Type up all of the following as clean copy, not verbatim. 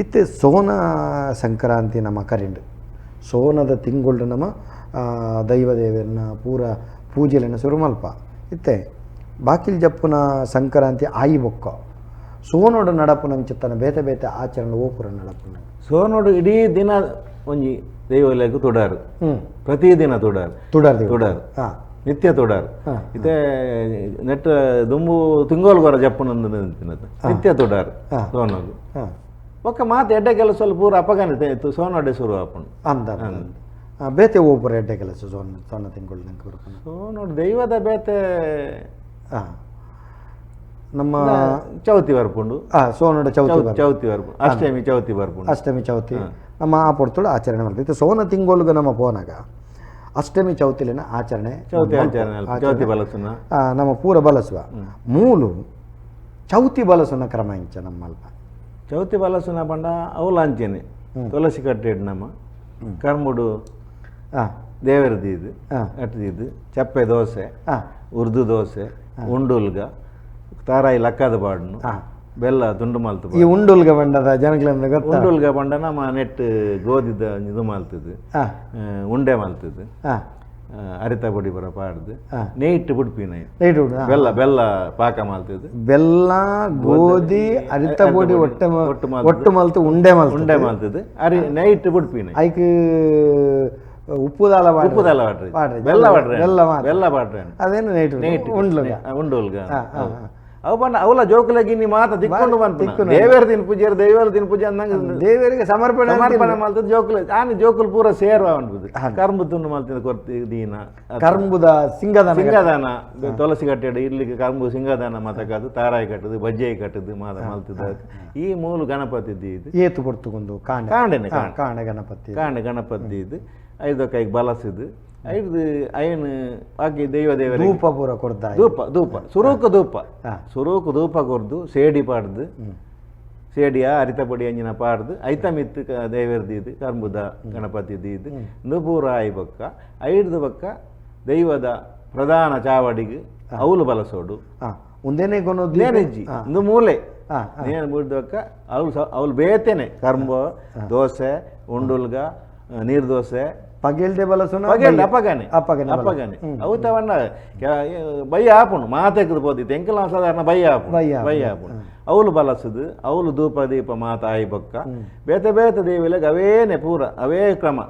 ಇತ್ತೆ ಸೋನ ಸಂಕ್ರಾಂತಿ ನಮ್ಮ ಕರೆಂಡು ಸೋನದ ತಿಂಗಳು ನಮ್ಮ ದೈವದೇವರನ್ನ ಪೂರ ಪೂಜೆಯನ್ನು ಶುರು ಮಲ್ಪ ಇತ್ತೆ ಬಾಕಿಲ್ ಜಪ್ಪುನ ಸಂಕ್ರಾಂತಿ ಆಯಿ ಬೊಕ್ಕ ಸೋನೋಡು ನಡಪು ನಂಚಿತ್ತನ ಬೇತೆ ಬೇತೆ ಆಚರಣೆ ಓಪುರ ನಡಪು ಸೋನೋಡು ಇಡೀ ದಿನ ಒಂಜಿ ದೈವಲೆಗ್ ತುಡಾರು ಪ್ರತಿದಿನ ತುಡಾರು ತುಡಾರು ತುಡಾರು ನಿತ್ಯ ತುಡಾರು ಇತ್ತೆ ನೆಟ್ ದುಂಬು ತಿಂಗೋಲ್ ಗೊರ ಜಪ್ಪುನೊಂದು ನಿತ್ಯ ತುಡಾರು ಸೋನೋದು ಒಕ್ಕ ಮಾತು ಎಡ್ಡೆ ಕೆಲಸ ಪೂರ ಅಪಗಾನ ಸೋನೊಡ್ಡೆ ಶುರು ಆಪುಂಡು ಅಂದ ಬೇತೆ ಓಪುರ ಎಡ್ಡೆ ಕೆಲಸ ಸೋನ ತಿಂಗಳು ಸೋನೋಡು ದೈವದ ಬೇತೆ ನಮ್ಮ ಚೌತಿ ಬರ್ಪುಂಡು ಸೋನೋಡ ಚೌತಿ ಬರ್ಪುಂಡು ಅಷ್ಟಮಿ ಚೌತಿ ಬರ್ಪುಂಡು ಅಷ್ಟಮಿ ಚೌತಿ ನಮ್ಮ ಆ ಪೊರ್ತುಡು ಆಚರಣೆ ಮಾಡ್ತೀವಿ ಸೋನ ತಿಂಗೋಲ್ಗ ನಮ್ಮ ಪೋನಾಗ ಅಷ್ಟಮಿ ಚೌತಿಲಿನ ಆಚರಣೆ ಚೌತಿ ಬಲಸುನ ನಮ್ಮ ಪೂರ ಬಲಸುವ ಮೂಲು ಚೌತಿ ಬಲಸುನ ಕ್ರಮ ಇಂಚ ನಮ್ಮಲ್ಪ ಚೌತಿ ಬಲಸುನ ಪಂಡ ಅವಲಾಂಚನೆ ತುಳಸಿ ಕಟ್ಟೆಡ್ ನಮ್ಮ ಕರ್ಮುಡು ದೇವರದ್ದು ಇದು ಅಟ್ಟದಿದ್ದು ಚಪ್ಪೆ ದೋಸೆ ಉರ್ದು ದೋಸೆ ಉಂಡುಲ್ಗ ತಾರಾಯಿ ಲಕ್ಕದ ಬಾಡ್ನು ಬೆಲ್ಲ ತುಂಡು ಮಾಲ್ತು ಈ ಉಂಡುಲ್ಗ ಬಂಡದ ಜನಗಳಿಂದ ಗೊತ್ತ ಉಂಡುಲ್ಗ ಬಂಡ ನಮ್ಮ ನೆಟ್ ಗೋಧಿದ ಇದು ಮಾಲ್ತದ್ದು ಉಂಡೆ ಮಾಲ್ತದ್ದು ಅರಿತ ಪೊಡಿ ಬರ ಪಾಡ್ದು ನೇಟ್ ಬುಡ್ಪಿನ ಬೆಲ್ಲ ಬೆಲ್ಲ ಪಾಕ ಮಾಲ್ತದ್ದು ಬೆಲ್ಲ ಗೋಧಿ ಅರಿತ ಪೊಡಿ ಒಟ್ಟು ಮಾಲ್ತು ಉಂಡೆ ಮಾಲ್ತದ್ದು ಅರಿ ನೈಟ್ ಬುಡ್ಪಿನ ಐಕ್ ಉಪ್ಪುದಾಲ ಪಾಡ್ರಿ ಬೆಲ್ಲ ಪಾಡ್ರಿ ಅದೇನು ನೈಟ್ ಉಂಡುಲ್ಗ ಅವು ಬಂದ ಅವಲ ಜೋಕುಲಗಿ ನೀ ಮಾತ ತಿಕ್ಕೊಂಡು ಬಂತು ದೇವರ ದಿನ ಪೂಜೆ ದೇವರ ದಿನ ಪೂಜೆ ಅಂದಂಗೆ ದೇವರಿಗೆ ಸಮರ್ಪಣೆ ಮಾಡ್ತದೆ ಜೋಕುಲ ಆನೆ ಜೋಕುಲ್ ಪೂರ ಸೇರುವ ಅನ್ಬೋದು ಕರ್ಮು ತುಂಡು ಮಾಡ್ತಿದ್ದ ಕೊರ್ತಿ ದೀನ ಕರ್ಮುದ ಸಿಂಗದಾನ ತುಳಸಿ ಕಟ್ಟೆಡು ಇರ್ಲಿಕ್ಕೆ ಕರ್ಮು ಸಿಂಗದಾನ ಮತಕದು ತಾರಾಯಿ ಕಟ್ಟದು ಬಜ್ಜೆ ಕಟ್ಟದು ಮಾತ ಮಲ್ತಿದ್ದ ಈ ಮೂಲ ಗಣಪತಿ ಇದು ಏತು ಕೊಡ್ತುಕೊಂಡು ಕಾಂಡೆ ಗಣಪತಿ ಇದು 5 ಕೈಗೆ ಬಲಸಿದ್ದು 5 ಐನು ಆಗಿ ದೇವರ ಧೂಪ ಪೂರ ಕೊಡ್ತಾ ಧೂಪ ಸುರೂಕು ಧೂಪ ಕೊರ್ದು ಸೇಡಿ ಪಾಡ್ದು ಸೇಡಿಯ ಅರಿತ ಪೊಡಿ ಅಂಜಿನ ಪಾಡ್ದು ಐತ ಮಿತ್ತು ದೇವರದ್ದು ಇದು ಕರ್ಮುದ ಗಣಪತಿದು ಇದು ನುಪೂರ ಆಯಿ ಬೊಕ್ಕ 5 ಬೊಕ್ಕ ದೈವದ ಪ್ರಧಾನ ಚಾವಡಿಗೆ ಅವಳು ಬಲಸೋಡು ಒಂದೇನೆ ನೇನೆಜ್ಜಿ ಒಂದು ಮೂಲೆ ನೇನು ಮುಡ್ದಕ್ಕ ಅವಳು ಬೇತೇನೆ ಕರ್ಮ ದೋಸೆ ಉಂಡುಲ್ಗ ನೀರು ದೋಸೆ ಪಗೆಲ್ದೆ ಬಲಸುನ ಅಪ್ಪಗಾನೆ ಅವು ತಗೊಂಡ ಬಯ್ಯ ಆಪುಂಡು ಮಾತೆಕ್ಕದು ಪೋದಿತ್ತು ಎಂಕಲ ಸಾಧಾರಣ ಬಯ್ಯ ಆಪುಂಡು ಅವಳು ಬಲಸುದು ಅವಳು ಧೂಪ ದೀಪ ಮಾತ ಆಯಿ ಬೊಕ್ಕ ಬೇತೆ ಬೇತೆ ದೇವಿಲೆಗೆ ಅವೇನೆ ಪೂರ ಅವೇ ಕ್ರಮ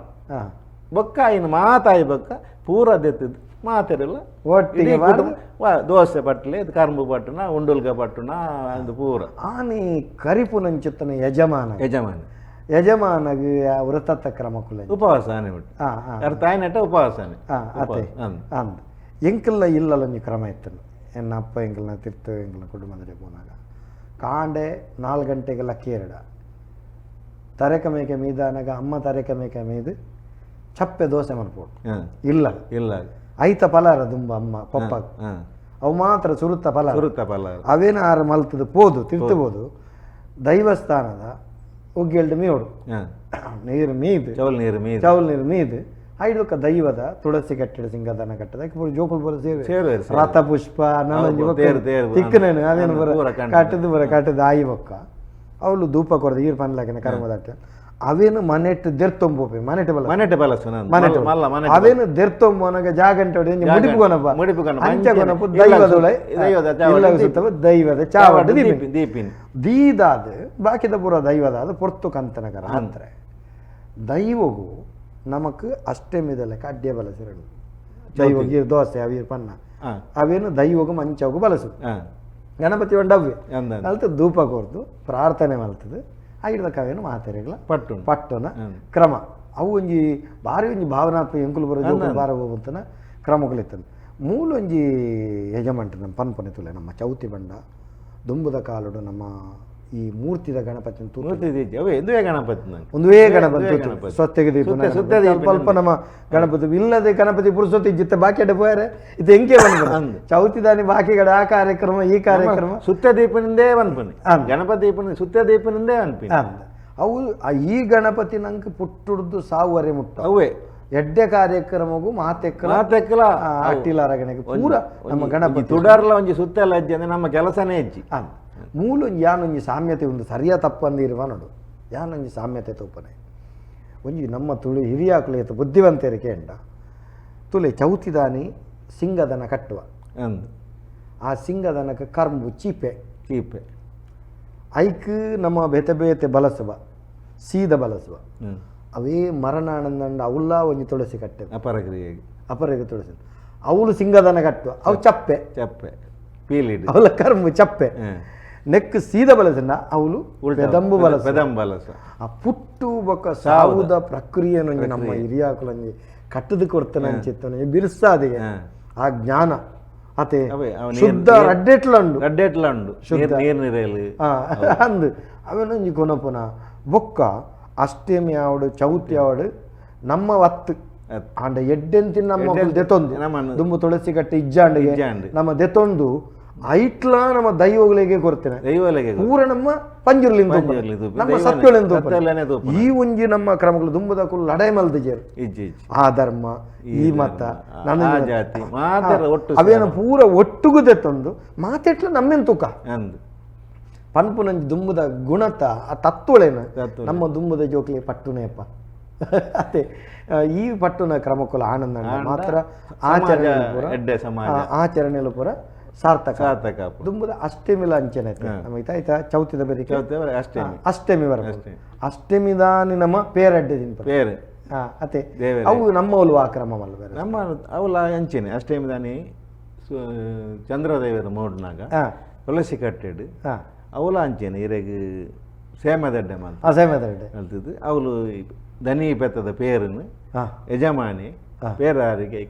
ಬೊಕ್ಕ ಇನ್ನು ಮಾತಾಯಿ ಬೊಕ್ಕ ಪೂರ ದೆತ್ತಿದ್ದು ಮಾತೆರೆಲ್ಲ ಒಟ್ಟಿಗೆ ದೋಸೆ ಪಟ್ಲೆ ಕರ್ಮು ಪಟ್ಟಣ ಉಂಡುಲ್ಗ ಪಟ್ಟಣ ಅದು ಪೂರ ಆನೆ ಕರಿಪು ನಂಚಿತ್ತನ ಯಜಮಾನಗೆ ವೃತ್ತತ್ತ ಕ್ರಮ ಕುಲ ಉಪವಾಸ ತಾಯಿನಟ ಉಪವಾಸ ಅಂದ ಎಂಕಲ್ನ ಇಲ್ಲಲ್ಲ ಕ್ರಮ ಇತ್ತನು ಎನ್ನ ಅಪ್ಪ ಎಂಕಲ್ನ ತಿರ್ತು ಎಂಕಲ್ನ ಕುಟುಂಬದಲ್ಲಿ ಪೋನಾಗ ಕಾಂಡೆ 4 ಗಂಟೆಗೆಲ್ಲ ಕೇರಡ ತರೆಕ ಮೇಕೆ ಮೀದಾನಾಗ ಅಮ್ಮ ತರೆಕ ಮೇಕೆ ಮೀದು ಚಪ್ಪೆ ದೋಸೆ ಮಲ್ಪೋಡು ಇಲ್ಲ ಐತ ಪಲಾರ ದುಂಬ ಅಮ್ಮ ಪಪ್ಪ ಅವು ಮಾತ್ರ ಸುರುತ್ತ ಪಲಾರ ಅವೇನ ಆರು ಮಲ್ತದ ಪೋದು ತಿರ್ತಬೋದು ದೈವಸ್ಥಾನದ ಉಗ್ಗೆಲ್ಡು ಮೀಡು ನೀರು ಮೀದು ಚೌಲ್ ನೀರು ಮೀದು ಐದಕ್ಕ ದೈವದ ತುಳಸಿ ಕಟ್ಟಡ ಸಿಂಗದಾನ ಕಟ್ಟದ ಜೋಕುಲ್ ಬರ ಸೇವೆ ರಥ ಪುಷ್ಪ ತಿಕ್ಕನೇನು ಅದೇನು ಬರ ಕಟ್ಟದ ಆಯಿ ಬೊಕ್ಕ ಅವಳು ಧೂಪ ಕೊಡದ ಈರ್ ಪನ್ಲಾಕಿನ ಕರ್ಮದಟ್ಟ ಅವೇನು ಮನೆಟ್ಟು ದೆರ್ತೊಂಬೋಪೆ ಮನೆಟ್ಟು ಅವೇನು ದೆರ್ತೊಂಬೋನಾಗ ಜಾಗಂಟೆ ಮುಡಿಪುಗೊನಪ್ಪ ದೈವದ ಚಾವಡ ದೀಪಿನ ದೀದಾದ ಬಾಕಿದ ಪೂರ ದೈವದಾದ ಪೊರ್ತು ಕಂತನಗರ ಅಂತಾರೆ ದೈವಗೂ ನಮಕ್ ಅಷ್ಟಮಿದ ಲೆಕ್ಕ ಅಡ್ಡೆ ಬಲಸಿರಡು ದೈವಗಿ ದೋಸೆ ಅವೀರ್ ಪನ್ನ ಅವೇನು ದೈವಗೂ ಮಂಚಗೂ ಬಲಸು ಗಣಪತಿ ಒಂಡವ್ಯ ಅಲ್ತ ಧೂಪ ಕೊರ್ದು ಪ್ರಾರ್ಥನೆ ಮಲ್ತದು ಐದ ಕವೇನು ಮಾತೆರೆಗಳ ಪಟ್ಟುನ ಕ್ರಮ ಅವು ಒಂಜಿ ಭಾರಿ ಒಂಜಿ ಭಾವನಾತ್ಮಕ ಎಂಕುಲು ಬರೋ ಜೋಕುಲು ಬಾರ ಹೋಗುವಂತನ ಕ್ರಮಗಳಿತ್ತನು ಮೂಲ ಒಂಜಿ ಯಜಮಾನ್ರು ನಮ್ಮ ಪನ್ಪನೆ ತುಲೆ ನಮ್ಮ ಚೌತಿ ಬಂಡ ದುಂಬುದ ಕಾಲುಡು ನಮ್ಮ ಈ ಮೂರ್ತಿದ ಗಣಪತಿ ಒಂದುವೇ ಗಣಪತಿ ಸ್ವತ್ತೆಗೆ ದೀಪ ಸ್ವಲ್ಪ ನಮ್ಮ ಗಣಪತಿ ಇಲ್ಲದೆ ಗಣಪತಿ ಪುರುಸೊತ್ತಿ ಜಿತ್ತ ಬಾಕಿ ಅಡ್ಡ ಪೋಯಾರೆ ಇದು ಎಂಕೆ ಬಂದು ಚೌತಿ ದಾನಿ ಬಾಕಿಗಡ ಆ ಕಾರ್ಯಕ್ರಮ ಈ ಕಾರ್ಯಕ್ರಮ ಸುತ್ತ ದೀಪನಿಂದೇ ಅನ್ಪನಿ ಗಣಪತಿ ದೀಪನಿ ಸುತ್ತ ದೀಪನಿಂದೇ ಅನ್ಪನಿ ಅವು ಈ ಗಣಪತಿ ನಂಗೆ ಪುಟ್ಟುಡ್ದು ಸಾವುವರೆ ಮುಟ್ಟ ಅವೇ ಎಡ್ಡೆ ಕಾರ್ಯಕ್ರಮಗೂ ಮಾತೆಕ್ಕಲ ಅಟ್ಟಿಲಾರಗಣೆಗೆ ಪೂರ ನಮ್ಮ ಗಣಪತಿ ತುಡಾರ್ಲ ಒಂಜಿ ಸುತ್ತ ಎಲ್ಲ ಹೆಜ್ಜೆ ಅಂದ್ರೆ ನಮ್ಮ ಕೆಲಸನೇ ಹೆಜ್ಜಿ ಮೂಲು ಯಾನೊಂಜಿ ಸಾಮ್ಯತೆ ಒಂದು ಸರಿಯ ತಪ್ಪಂದಿರುವ ನೋಡು ಯಾನೊಂಜಿ ಸಾಮ್ಯತೆ ತೂಪನೆ ಒಂಜಿ ನಮ್ಮ ತುಳು ಹಿರಿಯಾಕುಲು ಏತು ಬುದ್ಧಿವಂತರಿಕೆ ಎಂಡ ತುಲೆ ಚೌತಿದಾನಿ ಸಿಂಗದನ ಕಟ್ಟುವ ಅಂದು ಆ ಸಿಂಗದನಕ್ಕೆ ಕರ್ಮು ಚೀಪೆ ಕೀಪೆ ಐಕ್ ನಮ್ಮ ಬೇತೆ ಬೇತೆ ಬಲಸುವ ಸೀದ ಬಲಸುವ ಅವೇ ಮರಣಾನಂದಂಡ ಅವಲ್ಲ ಒಂಜಿ ತುಳಸಿ ಕಟ್ಟೆ ಅಪರಕ್ರಿಯೆಗೆ ಅಪರಿಗೆ ತುಳಸಿ ಅವಳು ಸಿಂಗದನ ಕಟ್ಟುವ ಅವು ಚಪ್ಪೆ ಚಪ್ಪೆ ಪೀಲಿಡ್ ಅವಳ ಕರ್ಮು ಚಪ್ಪೆ ನೆಕ್ ಸೀದ ಬಲಸಂಡ ಅವಳು ಪೆದಂಬು ಬಲಸ ಪೆದಂಬು ಬಲಸ ಆ ಪುಟ್ಟು ಬೊಕ್ಕ ಸಾವುದ ಪ್ರಕ್ರಿಯೆನೊಂಜಿ ನಮ್ಮ ಹಿರಿಯಾಕುಲಂಜಿ ಕಟ್ಟದು ಕೊಡ್ತಾನೆ ಅಂಚಿತ್ತನೆ ಬಿರ್ಸಾದಿಗೆ ಆ ಜ್ಞಾನ ಅತೆ ಶುದ್ಧ ರಡ್ಡೆಟ್ಲಂಡು ಅಂದು ಅವನೊಂಜಿ ಕೊನಪುನ ಬೊಕ್ಕ ಅಷ್ಟಮಿ ಆವಡು ಚೌತಿ ಆವಡು ನಮ್ಮ ವತ್ತು ಆಂಡ ಎಡ್ಡೆಂತಿನ ನಮ್ಮ ದೆತೊಂದು ದುಂಬು ತುಳಸಿ ಕಟ್ಟೆ ಇಜ್ಜಾಂಡಿಗೆ ನಮ್ಮ ದೆತೊಂದು ಐಟ್ಲ ನಮ್ಮ ದೈವಗಳಿಗೆ ಕೊಡ್ತೇನೆ ಪೂರ ನಮ್ಮ ಪಂಜುರ್ಲಿಂದ ನಮ್ಮ ಸತ್ಯಗಳಿಂದ ಈ ಒಂಜಿ ನಮ್ಮ ಕ್ರಮಗಳು ದುಂಬದ ಕುಲ್ ಲಡೈ ಮಲ್ದಿಜೇರು ಆ ಧರ್ಮ ಈ ಮತ ಅವೇನು ಪೂರ ಒಟ್ಟುಗುದೆ ತಂದು ಮಾತೆಟ್ಲ ನಮ್ಮೆನ್ ತೂಕ ಪನ್ಪುನಂಜಿ ದುಂಬದ ಗುಣತ ಆ ತತ್ವಳೇನ ನಮ್ಮ ದುಂಬದ ಜೋಕ್ಲಿ ಪಟ್ಟುನೇಪ ಅದೇ ಈ ಪಟ್ಟುನ ಕ್ರಮಕ್ಕುಲ ಆನಂದ ಮಾತ್ರ ಆಚರಣೆಲು ಪೂರ ಸಾರ್ಥಕ ದುಂಬದ ಅಷ್ಟಮಿಲ ಅಂಚನೆ ನಮಗೆ ಆಯ್ತಾ ಚೌತಿದ ಬೆರಿಕೆ ಅಷ್ಟಮಿ ಬರ ಅಷ್ಟಮಿದಾನಿ ನಮ್ಮ ಪೇರಡ್ಡೆ ಪೇರು ಅತೆ ಅವು ನಮ್ಮ ಒಲುವ ಕ್ರಮ ಮಲ್ಲ ಬೇರೆ ನಮ್ಮ ಅವಲ ಅಂಚನೆ ಅಷ್ಟಮಿದಾನಿ ಚಂದ್ರದೇವರ ಮೋಡ್ನಾಗ ತುಳಸಿ ಕಟ್ಟೆಡು ಅವಲ ಅಂಚನೆ ಇರೆಗ್ ಸೇಮದಡ್ಡೆ ಮಲ್ತದ್ದು ಅವಳು ದನಿ ಪೆತ್ತದ ಪೇರನ್ನು ಯಜಮಾನಿ ಪೇರಾರಿಗೆ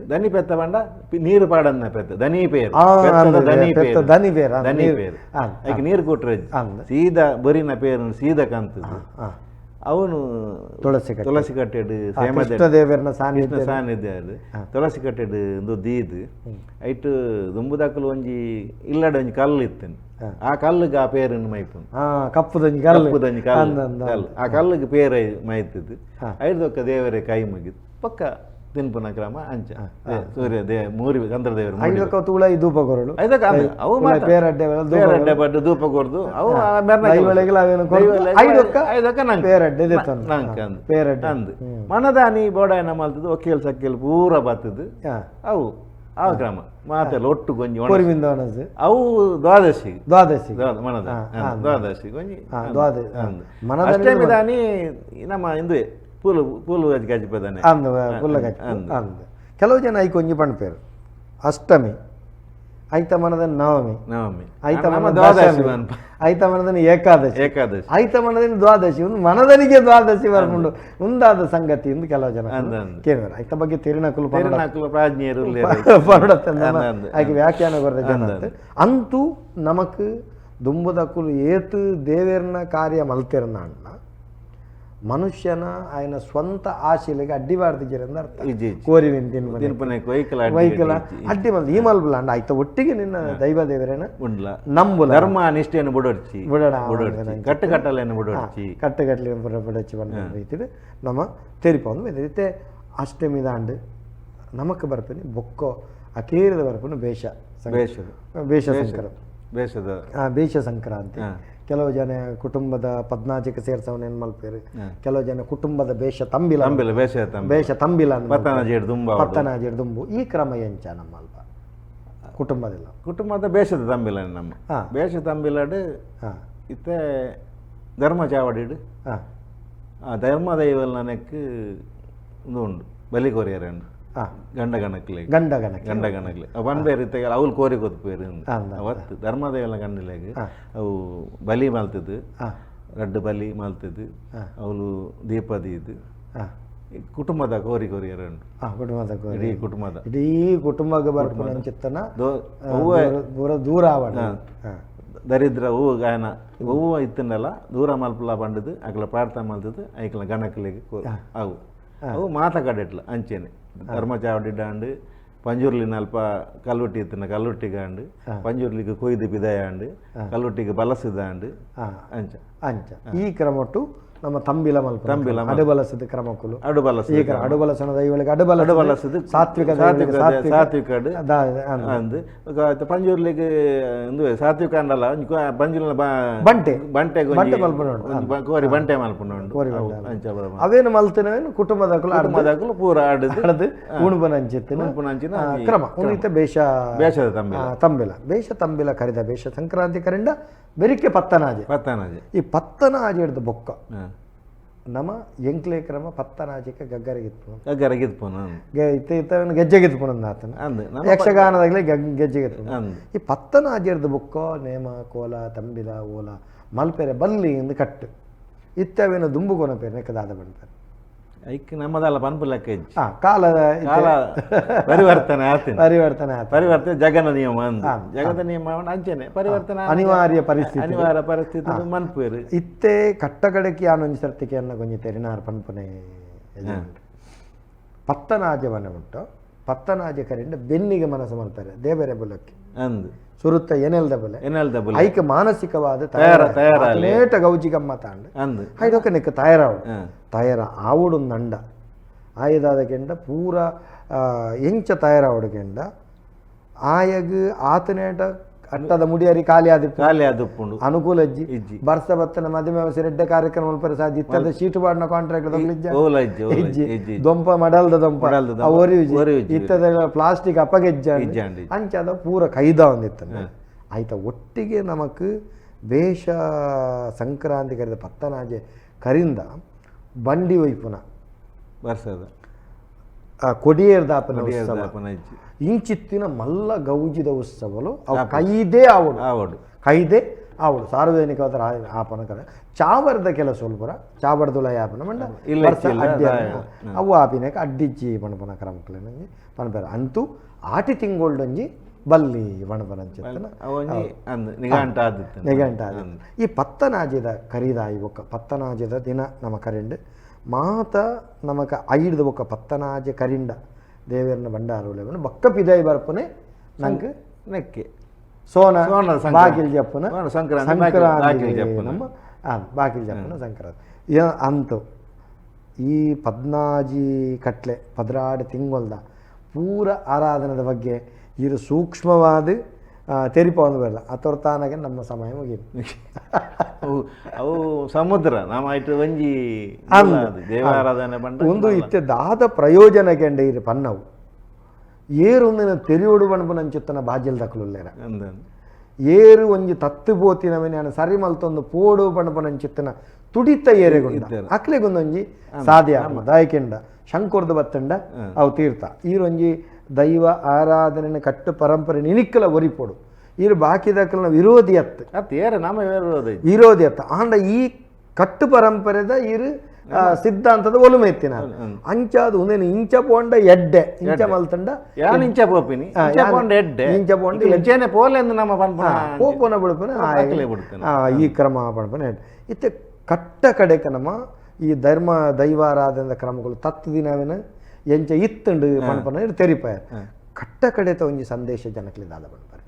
ದನಿ ಪೆತ್ತ ಬಂಡ ನೀರು ಪಾಡನ್ನ ಪೆತ್ತ ದನಿ ಪೇರು ದನಿ ಪೇರು ಐಕೆ ನೀರು ಕೊಟ್ರೆ ಸೀದಾ ಬರಿನ ಪೇರನ್ನು ಸೀದಾ ಕಂತದ್ದು ಅವನು ತುಳಸಿ ಕಟ್ಟೆಡು ಕೃಷ್ಣದೇವರನ ಸಾನ್ನಿಧ್ಯ ತುಳಸಿ ಕಟ್ಟೆಡು ಒಂದು ದೀದು ಐಟು ದುಂಬುದಾಕಲು ಒಂಜಿ ಇಲ್ಲಡ ಒಂಜಿ ಕಲ್ಲು ಇತ್ತೇನೆ ಆ ಕಲ್ಲಿಗೆ ಆ ಪೇರನ್ನು ಮೈಪು ಕಪ್ಪುದಂಜಿ ಕಲ್ಲು ಆ ಕಲ್ಲಿಗೆ ಪೇರ ಮೈತದ್ದು ಐದೊಕ್ಕ ದೇವರೇ ಕೈ ಮುಗಿದು ಪಕ್ಕ ತಿನ್ಪುನ ಕ್ರಮ ಅಂಚ ಸೂರ್ಯ ಮೂರಿ ಚಂದ್ರದೇವರು ತುಳ ಧೂಪ ಕೊರಡು ಅವು ಪೇರಡ್ಡೆ ಬಡ್ಡು ಧೂಪ ಕೊರ್ದು ಅವು ಅಂದು ಮನದಾನಿ ಬೋಡಾಯನ ಮಲ್ತದ್ದು ಒಕ್ಕೇಲ್ ಸಕ್ಕೇಲ್ ಪೂರ ಬತ್ತದು ಅವು ಆ ಕ್ರಮ ಮಾತೆಲ್ಲ ಒಟ್ಟು ಗೊಂಜಿ ಅವು ದ್ವಾದಶಿ ಮನದ ದ್ವಾದಶಿ ಗೊಂಜಿ ಅಷ್ಟಮಿದಾನಿ ನಮ್ಮ ಹಿಂದುವೆ ಪೂಲು ಗಜ್ಜಿಪದಾನೆ ಕೆಲವು ಜನ ಐ ಕೊಂಜಿ ಪಣ್ಪೇರು ಅಷ್ಟಮಿ ಐತ ಮನದ ನವಮಿ ಐತ ಮನದನಿ ಏಕಾದಶಿ ಐತ ಮನದಿನ ದ್ವಾದಶಿ ಒಂದು ಮನದನಿಗೆ ದ್ವಾದಶಿ ಬರ್ಕೊಂಡು ಮುಂದಾದ ಸಂಗತಿ ಎಂದು ಕೆಲವು ಜನ ಕೇಳಿದ್ರು ಐತ ಬಗ್ಗೆ ತಿರುನಕಲು ಪ್ರಾಜ್ಞರು ಆಕೆ ವ್ಯಾಖ್ಯಾನ ಕೊರ ಜನ ಅಂತೂ ನಮಕ್ ದುಂಬದ ಕುಲು ಏತು ದೇವೇರ್ನ ಕಾರ್ಯ ಮಲ್ತಿರನ ಅಣ್ಣ ಮನುಷ್ಯನ ಆಯ್ನ ಸ್ವಂತ ಆಶೆಲೆಗೆ ಅಡ್ಡಿ ಬಾರ್ದಿದ್ದೀರಂದ ಅರ್ಥ ಕೋರಿವಿನ ವೈಕಲ ಅಡ್ಡಿ ಮಲ್ ಈ ಮಲ್ಬಲ ಅಂಡ ಆಯ್ತ ಒಟ್ಟಿಗೆ ನಿನ್ನ ದೈವ ದೇವರೇನ ನಂಬುಲ ಧರ್ಮ ನಿಷ್ಠೆಯನ್ನು ಬಿಡೋಡ್ಚಿ ಕಟ್ಟುಕಟ್ಟಲೆಯನ್ನು ಬಿಡೋಡ್ಚಿ ಕಟ್ಟುಕಟ್ಟಲೆ ಬಿಡೋಚಿ ಬಂದ ರೀತಿ ನಮ್ಮ ತೆರಿಪೊಂದು ರೀತಿ ಅಷ್ಟಮಿ ದಾಂಡು ನಮಕ್ ಬರ್ಪೇನೆ ಬೊಕ್ಕೋ ಅಕೇರಿದ ಬರ್ಪೇನು ಬೇಷ ಸಂಕ್ರಾಂತಿ ಕೆಲವು ಜನ ಕುಟುಂಬದ ಪದ್ನಾಜಕ್ಕೆ ಸೇರ್ಸವನೇನು ಮಲ್ಪೇರು ಕೆಲವು ಜನ ಕುಟುಂಬದ ಬೇಷ ತಂಬಿಲ ಪತ್ತನಾಜೇಡ್ ದುಂಬು ಈ ಕ್ರಮ ಎಂಚ ನಮ್ಮ ಅಲ್ಪ ಕುಟುಂಬದ ಬೇಷದ ತಂಬಿಲ ನಮ್ಮ ಬೇಷ ತಂಬಿಲಾಡು ಇತ್ತೆ ಧರ್ಮ ಚಾವಡಿಡು ಧರ್ಮ ದೈವಲ್ ನನಕ್ಕೆ ಇದು ಉಂಡು ಬಲಿ ಕೊರಿಯರಂಡು ಗಂಡ ಗಣಕ್ಲೆ ಅವನ್ ಬೇರೆ ಇತ್ತಾಗ ಅವ್ಲು ಕೋರಿ ಗೊತ್ತೇರು ಅವತ್ತು ಧರ್ಮದೇವಲ ಗಂಡಲೆಗೆ ಅವು ಬಲಿ ಮಲ್ತದ್ದು ರಡ್ಡು ಬಲಿ ಮಲ್ತದ್ದು ಅವಳು ದೀಪದಿದ್ದು ಕುಟುಂಬದ ಕೋರಿಯರಂಡು ಇಡೀ ಕುಟುಂಬಕ್ಕೆ ಬರ್ಪುನ ಚಿತ್ತನ ದೂರ ದರಿದ್ರ ಹೂವು ಗಾಯನ ಹೂವು ಇತ್ತನಲ್ಲ ದೂರ ಮಲ್ಪಲ ಬಂಡದು ಅಕಲ ಪ್ರಾರ್ಥನೆ ಮಲ್ತದ್ದು ಐಕಲ ಗಣಕ್ಲೆಗೆ ಅವು ಮಾತಾಡಟ್ಲ ಅಂಚೆನೆ ಧರ್ಮ ಚಾವಡಿಡ್ಡಾಂಡು ಪಂಜುರ್ಲಿನ ಅಲ್ಪ ಕಲ್ಲುಟ್ಟಿ ಇತ್ತಿನ ಕಲ್ಲುಟ್ಟಿಗಾಂಡು ಪಂಜುರ್ಲಿಗೆ ಕೊಯ್ದು ಬಿದಯಾಂಡು ಕಲ್ಲುಟ್ಟಿಗೆ ಬಲಸಿದಾಂಡು ಅಂಚ ಅಂಚ ಈ ಕ್ರಮಟ್ಟು ನಮ್ಮ ತಂಬಿಲ ಮಲ್ಪ ಅಡುಬಲಸದ ಕ್ರಮಕ್ಕುಲು ಅಡುಬಲಸ ಈಗ ಅಡುಬಲಸನ ದೈವಳಿಗೆ ಅಡುಬಲಸದ ಸಾತ್ವಿಕ ಸಾತ್ವಿಕ ಪಂಜೂರ್ಲಿಗೆ ಸಾತ್ವಿಕ ಅಂಡಲ್ಲ ಪಂಜೂರ್ಲ ಬಂಟೆ ಬಂಟೆ ಬಂಟೆ ಮಲ್ಪುಂಡು ಕೋರಿ ಬಂಟೆ ಮಲ್ಪುಂಡು ಅವೇನು ಮಲ್ತನೇನು ಕುಟುಂಬದಕ್ಕಲು ಪೂರ ಆಡದು ಉಣುಪನಂಚಿತ್ತಿನ ಕ್ರಮ ಉಳಿತ ಬೇಷದ ತಂಬಿಲ ಬೇಷ ತಂಬಿಲ ಕರಿದ ಬೇಷ ಸಂಕ್ರಾಂತಿ ಕರಿಂದ ಬೆರಿಕೆ ಪತ್ತನಾಜೆ ಈ ಪತ್ತನಾಜೆ ಹಿಡ್ದು ಬೊಕ್ಕ ನಮ್ಮ ಎಂಕ್ಲೆ ಕ್ರಮ ಪತ್ತನಾಜಿಕ ಗಗ್ಗರಗಿತ್ಪುನು ಗೆಜ್ಜೆಗಿತ್ಪುನು ಆತನ ಯಕ್ಷಗಾನದಾಗಲೇ ಗೆಜ್ಜೆಗಿತ್ಪುನು ಈ ಪತ್ತನಾಜಿ ಹಿಡ್ದು ಬೊಕ್ಕ ನೇಮ ಕೋಲ ತಂಬಿಲ ಓಲ ಮಲ್ಪೆರೆ ಬಲ್ಲಿ ಇಂದು ಕಟ್ಟು ಇತ್ತವೇನು ದುಂಬು ಕೊನಪೇರು ನೆಕ್ಕದಾದ ಬಣ್ಪೇರು ಐಕ್ ನಮ್ಮದಲ್ಲ ಪನ್ಪು ಲೆಕ್ಕ ಇಜ್ಜಿ ಕಾಲ ಪರಿವರ್ತನೆ ಪರಿವರ್ತನೆ ಜಗನ ನಿಯಮ ಜಗದ ನಿಯಮ ಅಂಚನೆ ಪರಿವರ್ತನೆ ಅನಿವಾರ್ಯ ಪರಿಸ್ಥಿತಿ ಮನ್ಪೇರು ಇತ್ತೇ ಕಟ್ಟಗಡಕಿ ಆನೊಂಜಿ ಸರ್ತಿಕೆ ಅನ್ನ ಕೊಂಚ ತೆರಿನಾರ್ ಪನ್ಪುನೆ ಪತ್ತನಾಜವನ ಉಂಟು ಪತ್ತನಾಜ ಕರಿಂದ ಬೆನ್ನಿಗೆ ಮನಸ್ಸು ಮಾಡ್ತಾರೆ ದೇವರ ಬುಲಕ್ಕೆ ಅಂದು ಸುರುತ್ತ ಎನೆಲ್ದ ಬಲೆ ಐಕ ಮಾನಸಿಕವಾದ ನೇಟ ಗೌಜಿ ಗಮ್ಮತ್ತಾಂಡು ಐದೊಕ್ಕ ನಿಕ್ಕ ತಯಾರ ಆವುಡು ನಂಡ ಆಯದಾದ ಕೆಂಡ ಪೂರ ಎಂಚ ತಯಾರಾವಡುಗೆಂಡ ಆಯಗ್ ಆತನೇಟ ಅಟ್ಟದ ಮುಡಿಯರಿ ಖಾಲಿ ಆದಿಪ್ಪುಂಡು ಅನುಕೂಲ ಇಜ್ಜಿ ಬರ್ಸ ಬತ್ತನ ಮದುವೆ ರೆಡ್ಡೆ ಕಾರ್ಯಕ್ರಮ ಸಾಧ್ಯ ಇತ್ತದ ಶೀಟು ಬಾಡ್ನ ಕಾಂಟ್ರಾಕ್ಟ್ ಇಜ್ಜಿ ದೊಂಪ ಮಡಲ್ದ ದೊಂಪ ಒರಿ ಇತ್ತದ ಪ್ಲಾಸ್ಟಿಕ್ ಅಪಗೆಜ್ಜ ಅಂಚದ ಪೂರ ಕೈದ ಒಂದಿತ್ತ ಆಯ್ತಾ ಒಟ್ಟಿಗೆ ನಮಕ್ ಬೇಷ ಸಂಕ್ರಾಂತಿ ಕರೆದ ಪತ್ತನಾಜೆ ಕರಿಂದ ಬಂಡಿ ಒಯ್ಪುನ ವರ್ಷದ ಕೊಡಿಯೇರ್ದಾಪನ ಇಂಚಿತ್ತಿನ ಮಲ್ಲ ಗೌಜಿದ ಉತ್ಸವಲು ಅವು ಕೈದೇ ಆವಡು ಸಾರ್ವಜನಿಕವಾದ ಆಪನ ಕಡೆ ಚಾವರದ ಕೆಲಸ ಸ್ವಲ್ಪರ ಚಾವರದುಲ ಯಾಪನ ಮಂಡ ಅವು ಆಪಿನಾಕ ಅಡ್ಡಿಜ್ಜಿ ಪಣಪನ ಕ್ರಮಕ್ಲೇನಂಜಿ ಪಣಪೇರ ಅಂತೂ ಆಟಿ ತಿಂಗೊಳ್ಡೊಂಜಿ ಬಲ್ಲಿ ಪಣಪನ ನಿಘಂಟ ಈ ಪತ್ತನಾಜಿದ ಕರಿದಾಯಿ ಒಕ್ಕ ಪತ್ತನಾಜಿದ ದಿನ ನಮ್ಮ ಕರೆಂಡು ಮಾತ ನಮಕ ಐಡ್ದು ಒಕ್ಕ ಪತ್ತನಾಜೆ ಕರಿಂಡ ದೇವೇರನ ಬಂಡಾರ ಬೊಕ್ಕ ಪಿದಾಯಿ ಬರ್ಪನೆ ನಂಗೆ ನೆಕ್ಕೆ ಸೋನ ಬಾಗಿಲ್ ಜಪ್ಪನ ಸಂಕ್ರಾಂತಿ ನಮ್ಮ ಬಾಗಿಲ್ ಜಪ್ಪನ ಸಂಕ್ರಾಂತಿ ಅಂತು ಈ ಪದ್ನಾಜಿ ಕಟ್ಲೆ ಪದ್ರಾಡು ತಿಂಗೊಲ್ದ ಪೂರ ಆರಾಧನದ ಬಗ್ಗೆ ಇರು ಸೂಕ್ಷ್ಮವಾದ ತೆರಿಪವನ್ನು ಬರಲ್ಲ ಅತೊರ್ತಾನಾಗೆ ನಮ್ಮ ಸಮಯ ಮುಗಿದು ಅವು ಸಮುದ್ರ ನಮ್ಮ ಇಟ್ಟು ಒಂಜಿ ದೇವಾರಾಧನೆ ಒಂದು ಇತ್ತೆ ದಾದ ಪ್ರಯೋಜನ ಕೆಂಡ ಇರು ಪನ್ನವು ಏರೊಂದಿನ ತೆರಿಯೋಡು ಬಣ್ಪನಂಚಿತ್ತನ ಬಾಜ್ಯಲ್ ದಕ್ಕಲುಲ್ಲೇರ ಏರು ಒಂಜಿ ತತ್ತು ಪೋತಿನವನ ಸರಿ ಮಲ್ತೊಂದು ಪೋಡು ಬಣ್ಪನಂಚಿತ್ತನ ತುಡಿತ ಏರೆಗೊಂಡ ಅಕ್ಲೆಗೊಂದೊಂಜಿ ಸಾಧ್ಯ ದಾಯಕೆಂಡ ಶಂಕುರ್ದ ಬತ್ತಂಡ ಅವು ತೀರ್ಥ ಈರೊಂಜಿ ದೈವ ಆರಾಧನೆ ಕಟ್ಟು ಪರಂಪರೆ ನಿನಿಕ್ಕಲ ಒರಿಪೋಡು ಇರು ಬಾಕಿ ದಕ್ಕಲ್ನ ವಿರೋಧಿ ವಿರೋಧಿ ಅತ್ತ ಆಂಡ ಈ ಕಟ್ಟು ಪರಂಪರೆದ ಇರು ಸಿದ್ಧಾಂತದ ಒಲುಮೆ ಎತ್ತಿನ ಅಂಚಾದ ಒಂದೇನು ಇಂಚ ಪೋಂಡ ಎಡ್ಡೆ ಇಂಚ ಮಲ್ತಂಡ ಇಂಚ ಪೋಪಿನಿ ಇಂಚ ಪೋಂಡ ಇಂಚನೆ ಪೋಲೆ ನಮ್ಮ ಪೋಪನ ಬಿಡ್ಪನ ಈ ಕ್ರಮ ಪಡ್ಪನ ಇತ್ತೆ ಕಟ್ಟ ಕಡೆಕ ನಮ್ಮ ಈ ದೈವಾರಾಧನದ ಕ್ರಮಗಳು ತತ್ತು ದಿನವೇನ ಎಂಚ ಇತ್ತುಂಡು ಪನ್ಪನ ತೆರಿಪಾಯ ಕಟ್ಟ ಕಡೆತ ಒಂಜಿ ಸಂದೇಶ ಜನಕ್ಲಿದಾದ ಪನ್ಪರೆ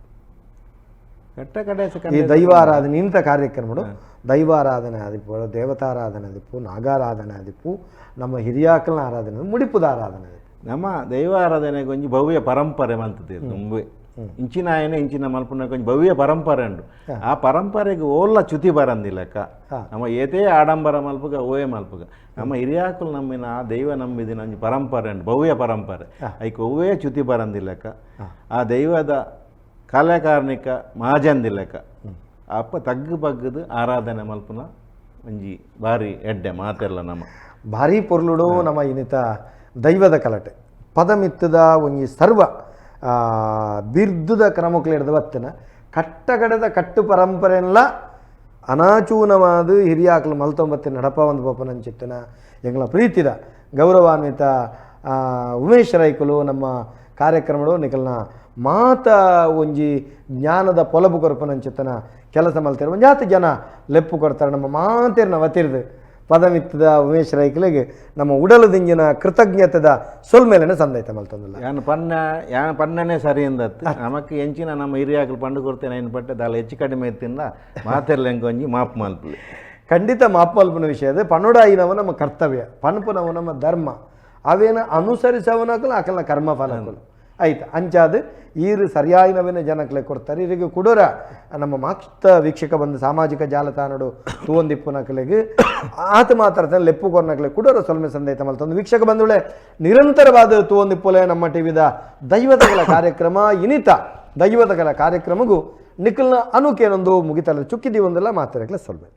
ಕಟ್ಟ ಕಡೆ ಈ ದೈವಾರಾಧನೆ ಇಂಥ ಕಾರ್ಯಕ್ರಮಗಳು ದೈವಾರಾಧನೆ ಆದಿಪ್ಪು ದೇವತಾರಾಧನೆ ಆದಿಪ್ಪು ನಾಗಾರಾಧನೆ ಆದಿಪ್ಪು ನಮ್ಮ ಹಿರಿಯಾಕಲ್ನ ಆರಾಧನೆ ಮುಡಿಪುದ ಆರಾಧನೆ ನಮ್ಮ ದೈವಾರಾಧನೆಗೆ ಒಂಜಿ ಭವ್ಯ ಪರಂಪರೆ ಮಂತದೆ ತುಂಬೆ ಇಂಚಿನ ಆಯನೆ ಇಂಚಿನ ಮಲ್ಪುನಕ್ಕೆ ಒಂಜಿ ಭವ್ಯ ಪರಂಪರೆ ಉಂಡು ಆ ಪರಂಪರೆಗೆ ಓಲ್ಲ ಚ್ಯುತಿ ಬರಂದಿಲ್ಲಕ್ಕ ನಮ್ಮ ಏತೇ ಆಡಂಬರ ಮಲ್ಪಗ ಓಯೆ ಮಲ್ಪಗ ನಮ್ಮ ಹಿರಿಯಾಕುಲು ನಮ್ಮಿನ ಆ ದೈವ ನಂಬಿದಿನ ಒಂಜಿ ಪರಂಪರೆ ಉಂಟು ಭವ್ಯ ಪರಂಪರೆ ಐಕ್ ಒವ್ವೇ ಚ್ಯುತಿ ಬರಂದಿಲ್ಲಕ್ಕ ಆ ದೈವದ ಕಲಾಕಾರ್ಣಿಕ ಮಹಾಜಂದಿಲ್ಲಕ್ಕ ಅಪ್ಪ ತಗ್ಗು ಬಗ್ಗದು ಆರಾಧನೆ ಮಲ್ಪುನ ಒಂಜಿ ಭಾರಿ ಎಡ್ಡೆ ಮಾತೆಲ್ಲ ನಮ್ಮ ಭಾರಿ ಪೊರ್ಲುಡು ನಮ್ಮ ಇನ್ನಿತ ದೈವದ ಕಲಟೆ ಪದಮಿತ್ತದ ಒಂಜಿ ಸರ್ವ ಬಿರ್ದುದ ಕ್ರಮಕ್ಲಿಡ್ದ ಬತ್ತಿನ ಕಟ್ಟಗಡದ ಕಟ್ಟು ಪರಂಪರೆಲ್ಲ ಅನಾಚೂನವಾದ ಹಿರಿಯಾಕಲು ಮಲ್ತೊಂಬತ್ತಿನ ನಡಪ ಒಂದು ಪಪ್ಪನಂಚಿತ್ತಿನ ಎಂಗ್ಲ ಪ್ರೀತಿದ ಗೌರವಾನ್ವಿತ ಉಮೇಶ್ ರೈಕುಲು ನಮ್ಮ ಕಾರ್ಯಕ್ರಮಗಳು ನಿಕಲ್ನ ಮಾತ ಒಂಜಿ ಜ್ಞಾನದ ಪೊಲಬು ಕೊರಪನಂಚಿತ್ತನ ಕೆಲಸ ಮಲ್ತಾರೆ ಒಂಜಾತು ಜನ ಲೆಪ್ಪು ಕೊಡ್ತಾರೆ ನಮ್ಮ ಮಾತೇರ್ನ ವತಿರ್ದು ಪದಮಿತ್ತದ ಉಮೇಶ್ ರೈಕಲಿಗೆ ನಮ್ಮ ಉಡಲದಿಂಜಿನ ಕೃತಜ್ಞತೆದ ಸೊಲ್ಮೇಲೆನೆ ಸಂದೈತ ಮಲ್ತೊಂದಿಲ್ಲ ಯಾನ ಪನ್ನನೇ ಸರಿ ಎಂದತ್ತು ನಮಕ್ ಎಂಚಿನ ನಮ್ಮ ಹಿರಿಯಾಕಲು ಪಂಡು ಕೊಡ್ತೇನೆ ಏನು ಪಟ್ಟೆ ದಾಲ ಹೆಚ್ಚು ಕಡಿಮೆ ಎತ್ತಿಂದ ಮಾತೆರ್ಲ ಎಂಕೊಂಜಿ ಮಾಪ್ ಮಲ್ಪಲಿ ಖಂಡಿತ ಮಾಪಲ್ಪನ ವಿಷಯದ ಪನ್ನೊಡಾಯಿನವ ನಮ್ಮ ಕರ್ತವ್ಯ ಪನ್ಪುನವು ನಮ್ಮ ಧರ್ಮ ಅವೇನ ಅನುಸರಿಸವನಕಲು ಅಕಲ್ನ ಕರ್ಮ ಫಲಕಲು ಆಯ್ತು ಅಂಚಾದು ಈರು ಸರಿಯಾಯಿನವೇನ ಜನಕ್ಲೆ ಕೊಡ್ತಾರೆ ಇರಿಗೆ ಕುಡೋರ ನಮ್ಮ ಮಾಕ್ತ ವೀಕ್ಷಕ ಬಂದು ಸಾಮಾಜಿಕ ಜಾಲತಾಣಡು ತೂವೊಂದಿಪ್ಪುನಕಲೆಗೆ ಆತ ಮಾತ್ರ ಲೆಪ್ಪು ಕೊರ್ನಕಲೆ ಕುಡೋರ ಸೊಲ್ಮೆ ಸಂದೇತ ಮಲ್ತೊಂದು ವೀಕ್ಷಕ ಬಂದುಳೆ ನಿರಂತರವಾದ ತೂವೊಂದಿಪ್ಪುಲೆ ನಮ್ಮ ಟಿವಿದ ದೈವತಗಳ ಕಾರ್ಯಕ್ರಮ ಇನಿತ ದೈವತಗಳ ಕಾರ್ಯಕ್ರಮಗೂ ನಿಖಲ್ನ ಅನುಕೇನೊಂದು ಮುಗಿತಲ್ಲ ಚುಕ್ಕಿದೀವೊಂದೆಲ್ಲ ಮಾತಾಡಕ್ಲೆ ಸೊಲ್ಮೆ